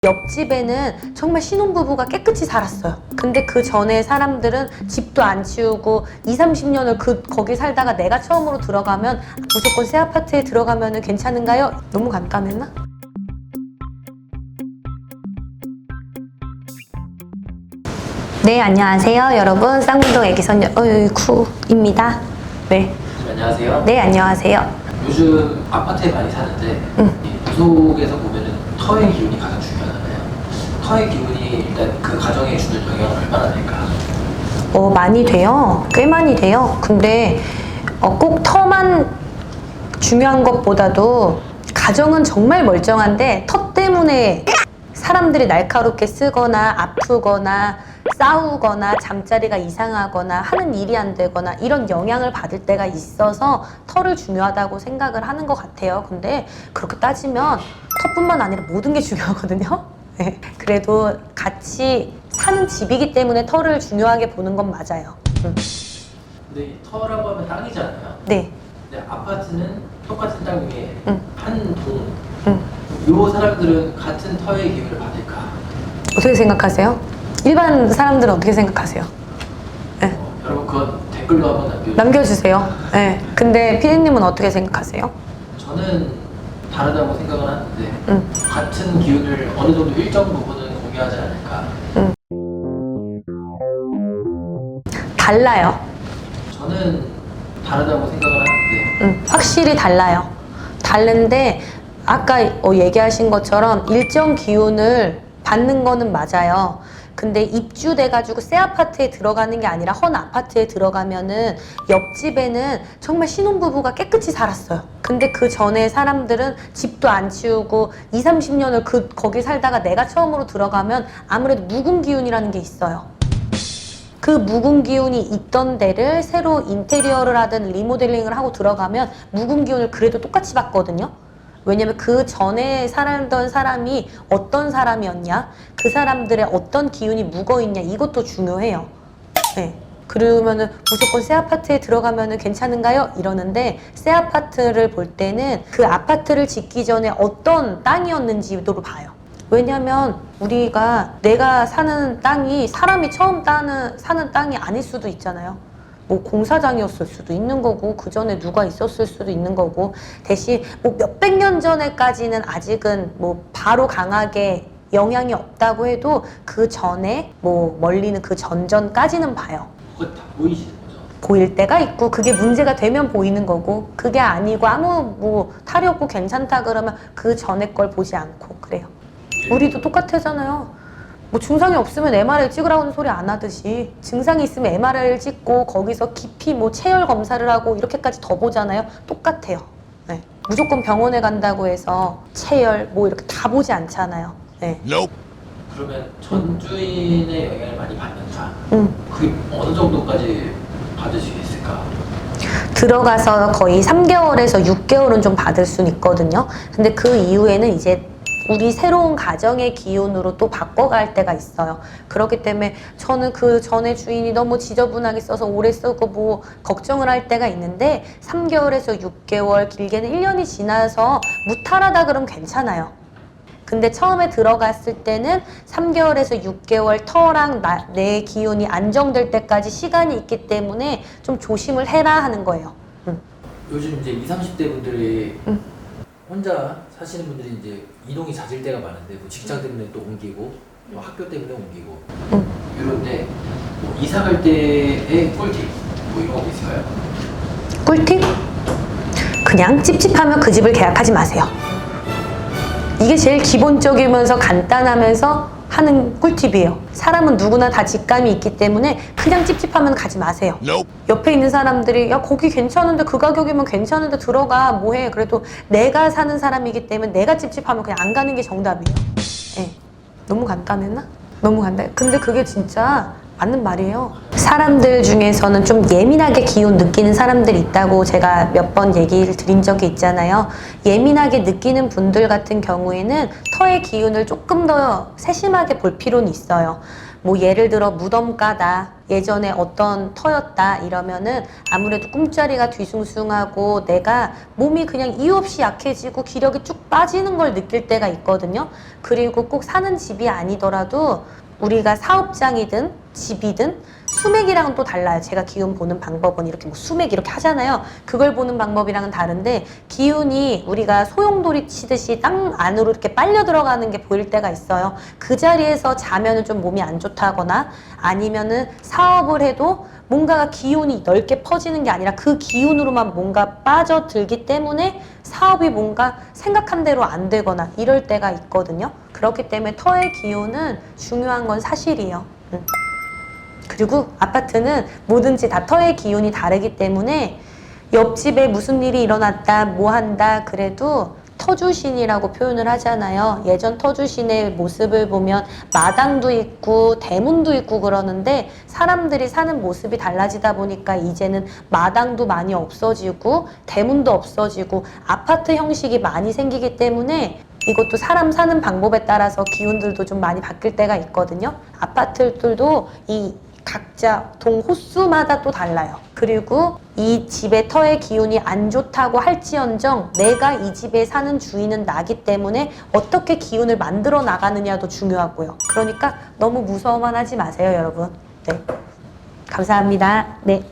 옆집에는 정말 신혼부부가 깨끗이 살았어요. 근데 그 전에 사람들은 집도 안 치우고 20-30년을 거기 살다가 내가 처음으로 들어가면 무조건 새 아파트에 들어가면 괜찮은가요? 너무 간단했나? 네, 안녕하세요. 여러분, 쌍문동 애기선녀 어이쿠입니다. 네. 안녕하세요. 네, 안녕하세요. 요즘 아파트에 많이 사는데 이 구속에서 보면은 터의 기운이 가장 중요하잖아요. 터의 기운이 일단 그 가정에 주는 영향은 얼마나 될까? 많이 돼요. 꽤 많이 돼요. 근데 꼭 터만 중요한 것보다도 가정은 정말 멀쩡한데 터 때문에 사람들이 날카롭게 쓰거나 아프거나 싸우거나 잠자리가 이상하거나 하는 일이 안 되거나 이런 영향을 받을 때가 있어서 터를 중요하다고 생각을 하는 것 같아요. 근데 그렇게 따지면 터뿐만 아니라 모든 게 중요하거든요. 네. 그래도 같이 사는 집이기 때문에 터를 중요하게 보는 건 맞아요. 근데 이 터라고 하면 땅이잖아요. 네. 근데 아파트는 똑같은 땅 위에 한 동. 응. 요 사람들은 같은 터의 기운을 받을까? 어떻게 생각하세요? 일반 사람들은 어떻게 생각하세요? 네. 여러분 그건 댓글로 한번 남겨주세요. 네. 근데 피디님은 어떻게 생각하세요? 저는 다르다고 생각을 하는데 같은 기운을 어느 정도 일정 부분은 공유하지 않을까? 달라요. 저는 다르다고 생각을 하는데 확실히 달라요. 다른데 아까 얘기하신 것처럼 일정 기운을 받는 거는 맞아요. 근데 입주돼가지고 새 아파트에 들어가는 게 아니라 헌 아파트에 들어가면은 옆집에는 정말 신혼부부가 깨끗이 살았어요. 근데 그 전에 사람들은 집도 안 치우고 20-30년을 거기 살다가 내가 처음으로 들어가면 아무래도 묵은 기운이라는 게 있어요. 그 묵은 기운이 있던 데를 새로 인테리어를 하든 리모델링을 하고 들어가면 묵은 기운을 그래도 똑같이 받거든요. 왜냐면 그 전에 살았던 사람이 어떤 사람이었냐, 그 사람들의 어떤 기운이 묵어있냐, 이것도 중요해요. 네. 그러면은 무조건 새 아파트에 들어가면 괜찮은가요? 이러는데 새 아파트를 볼 때는 그 아파트를 짓기 전에 어떤 땅이었는지도 봐요. 왜냐면 우리가 내가 사는 땅이 사람이 처음 사는 땅이 아닐 수도 있잖아요. 뭐 공사장이었을 수도 있는 거고 그 전에 누가 있었을 수도 있는 거고 대신 뭐 몇백 년 전에까지는 아직은 뭐 바로 강하게 영향이 없다고 해도 그 전에 뭐 멀리는 그 전전까지는 봐요. 그거 다 보이시는 거죠? 보일 때가 있고 그게 문제가 되면 보이는 거고 그게 아니고 아무 뭐 탈이 없고 괜찮다 그러면 그 전에 걸 보지 않고 그래요. 우리도 똑같아잖아요. 뭐 증상이 없으면 MRI 찍으라는 소리 안 하듯이 증상이 있으면 MRI를 찍고 거기서 깊이 뭐 체열 검사를 하고 이렇게까지 더 보잖아요. 똑같아요. 네. 무조건 병원에 간다고 해서 체열 뭐 이렇게 다 보지 않잖아요. 네. 그러면 전주인의 영향을 많이 받는다. 그게 어느 정도까지 받을 수 있을까? 들어가서 거의 3개월에서 6개월은 좀 받을 수는 있거든요. 근데 그 이후에는 이제 우리 새로운 가정의 기운으로 또 바꿔갈 때가 있어요. 그렇기 때문에 저는 그 전에 주인이 너무 지저분하게 써서 오래 쓰고 뭐 걱정을 할 때가 있는데 3개월에서 6개월 길게는 1년이 지나서 무탈하다 그러면 괜찮아요. 근데 처음에 들어갔을 때는 3개월에서 6개월 터랑 내 기운이 안정될 때까지 시간이 있기 때문에 좀 조심을 해라 하는 거예요. 요즘 이제 20, 30대 분들이 혼자 사시는 분들이 이제 이동이 잦을 때가 많은데 뭐 직장 때문에 또 옮기고 또 학교 때문에 옮기고 이런데 뭐 이사 갈 때의 꿀팁 뭐 이런 거 있을까요? 꿀팁? 그냥 찝찝하면 그 집을 계약하지 마세요. 이게 제일 기본적이면서 간단하면서 하는 꿀팁이에요. 사람은 누구나 다 직감이 있기 때문에 그냥 찝찝하면 가지 마세요. 옆에 있는 사람들이 야 거기 괜찮은데 그 가격이면 괜찮은데 들어가 뭐해. 그래도 내가 사는 사람이기 때문에 내가 찝찝하면 그냥 안 가는 게 정답이에요. 네. 너무 간단했나? 너무 간단해. 근데 그게 진짜 맞는 말이에요. 사람들 중에서는 좀 예민하게 기운 느끼는 사람들이 있다고 제가 몇 번 얘기를 드린 적이 있잖아요. 예민하게 느끼는 분들 같은 경우에는 터의 기운을 조금 더 세심하게 볼 필요는 있어요. 뭐 예를 들어 무덤가다, 예전에 어떤 터였다 이러면은 아무래도 꿈자리가 뒤숭숭하고 내가 몸이 그냥 이유 없이 약해지고 기력이 쭉 빠지는 걸 느낄 때가 있거든요. 그리고 꼭 사는 집이 아니더라도 우리가 사업장이든 집이든 수맥이랑은 또 달라요. 제가 기운 보는 방법은 이렇게 뭐 수맥 이렇게 하잖아요. 그걸 보는 방법이랑은 다른데 기운이 우리가 소용돌이 치듯이 땅 안으로 이렇게 빨려 들어가는 게 보일 때가 있어요. 그 자리에서 자면은 좀 몸이 안 좋다거나 아니면은 사업을 해도 뭔가가 기운이 넓게 퍼지는 게 아니라 그 기운으로만 뭔가 빠져들기 때문에 사업이 뭔가 생각한 대로 안 되거나 이럴 때가 있거든요. 그렇기 때문에 터의 기운은 중요한 건 사실이에요. 그리고 아파트는 뭐든지 다 터의 기운이 다르기 때문에 옆집에 무슨 일이 일어났다 뭐 한다 그래도 터주신이라고 표현을 하잖아요. 예전 터주신의 모습을 보면 마당도 있고 대문도 있고 그러는데 사람들이 사는 모습이 달라지다 보니까 이제는 마당도 많이 없어지고 대문도 없어지고 아파트 형식이 많이 생기기 때문에 이것도 사람 사는 방법에 따라서 기운들도 좀 많이 바뀔 때가 있거든요. 아파트들도 이 각자 동 호수마다 또 달라요. 그리고 이 집의 터의 기운이 안 좋다고 할지언정 내가 이 집에 사는 주인은 나기 때문에 어떻게 기운을 만들어 나가느냐도 중요하고요. 그러니까 너무 무서워만 하지 마세요, 여러분. 네, 감사합니다. 네.